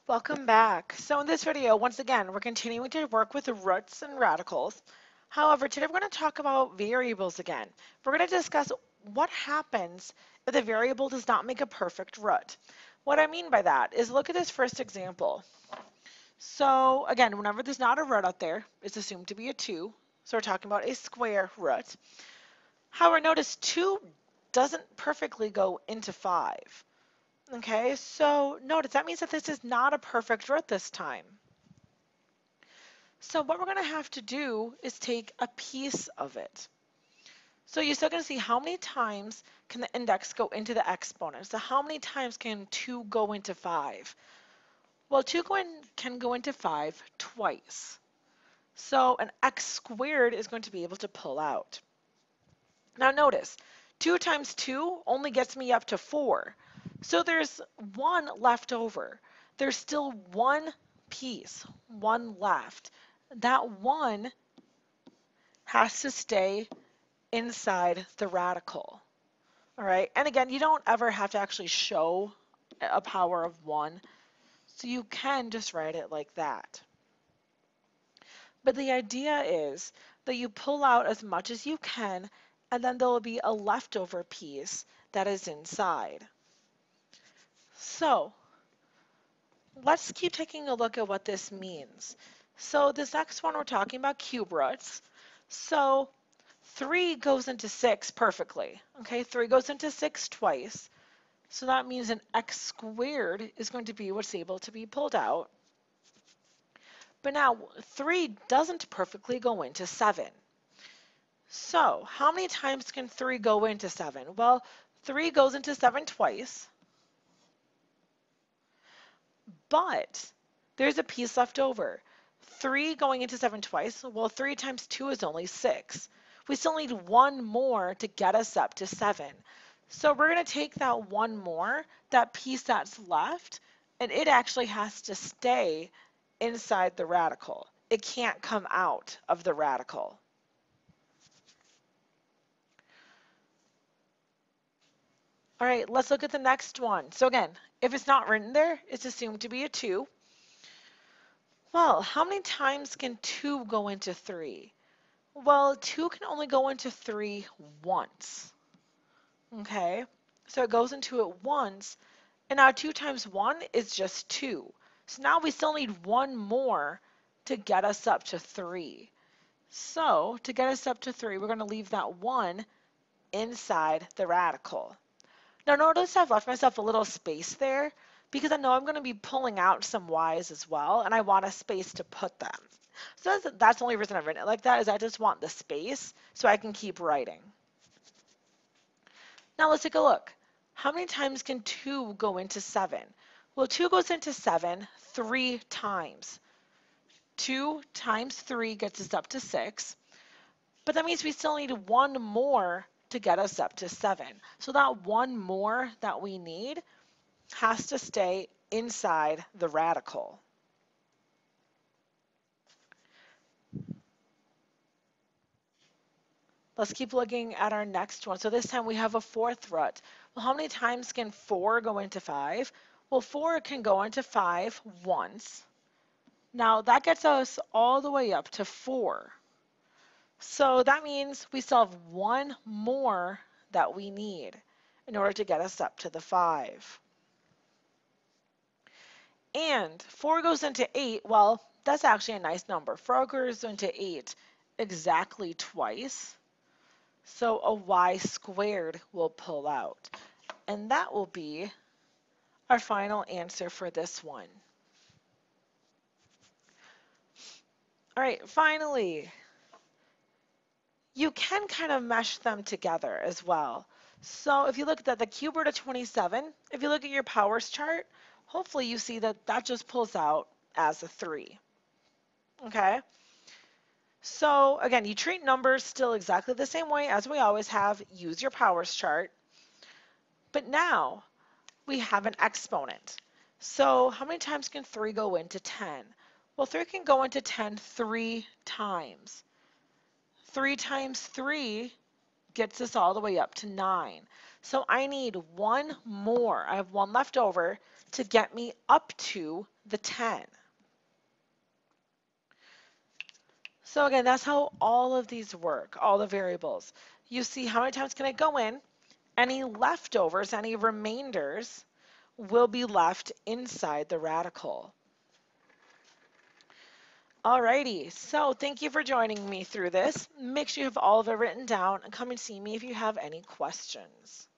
Welcome back. So in this video, once again, we're continuing to work with the roots and radicals. However, today we're going to talk about variables again. We're going to discuss what happens if the variable does not make a perfect root. What I mean by that is look at this first example. So again, whenever there's not a root out there, it's assumed to be a 2. So we're talking about a square root. However, notice 2 doesn't perfectly go into 5. Okay, so notice that means that this is not a perfect root this time. So what we're going to have to do is take a piece of it. So you're still going to see how many times can the index go into the exponent. So how many times can 2 go into 5? Well, 2 can go into 5 twice. So an x squared is going to be able to pull out. Now notice, 2 times 2 only gets me up to 4. So there's 1 left over. There's still one piece, 1 left. That 1 has to stay inside the radical. All right, and again, you don't ever have to actually show a power of 1, so you can just write it like that. But the idea is that you pull out as much as you can, and then there will be a leftover piece that is inside. So let's keep taking a look at what this means. So this next one we're talking about cube roots. So 3 goes into 6 perfectly. Okay, 3 goes into 6 twice. So that means an x squared is going to be what's able to be pulled out. But now 3 doesn't perfectly go into 7. So how many times can 3 go into 7? Well, 3 goes into 7 twice, but there's a piece left over. 3 going into 7 twice, well, 3 times 2 is only 6. We still need 1 more to get us up to 7. So we're going to take that 1 more, that piece that's left, and it actually has to stay inside the radical. It can't come out of the radical. All right, let's look at the next one. So again, if it's not written there, it's assumed to be a 2. Well, how many times can 2 go into 3? Well, 2 can only go into 3 once. Okay, so it goes into it once, and now 2 times 1 is just 2. So now we still need 1 more to get us up to 3. So to get us up to 3, we're going to leave that 1 inside the radical. Now notice I've left myself a little space there because I know I'm going to be pulling out some y's as well, and I want a space to put them. So that's the only reason I've written it like that, is I just want the space so I can keep writing. Now let's take a look. How many times can 2 go into 7? Well, 2 goes into 7 3 times. 2 times 3 gets us up to 6, but that means we still need 1 more to get us up to 7. So that 1 more that we need has to stay inside the radical. Let's keep looking at our next one. So this time we have a 4th root. Well, how many times can 4 go into 5? Well, 4 can go into 5 once. Now that gets us all the way up to 4. So that means we still have 1 more that we need in order to get us up to the 5. And 4 goes into 8. Well, that's actually a nice number. 4 goes into 8 exactly twice. So a y squared will pull out. And that will be our final answer for this one. All right, finally, you can kind of mesh them together as well. So if you look at the cube root of 27, if you look at your powers chart, hopefully you see that that just pulls out as a 3. Okay? So again, you treat numbers still exactly the same way as we always have. Use your powers chart. But now we have an exponent. So how many times can 3 go into 10? Well, 3 can go into 10 3 times. 3 times 3 gets us all the way up to 9. So I need one more. I have one left over to get me up to the 10. So again, that's how all of these work, all the variables. You see how many times can I go in? Any leftovers, any remainders will be left inside the radical. Alrighty, so thank you for joining me through this. Make sure you have all of it written down and come and see me if you have any questions.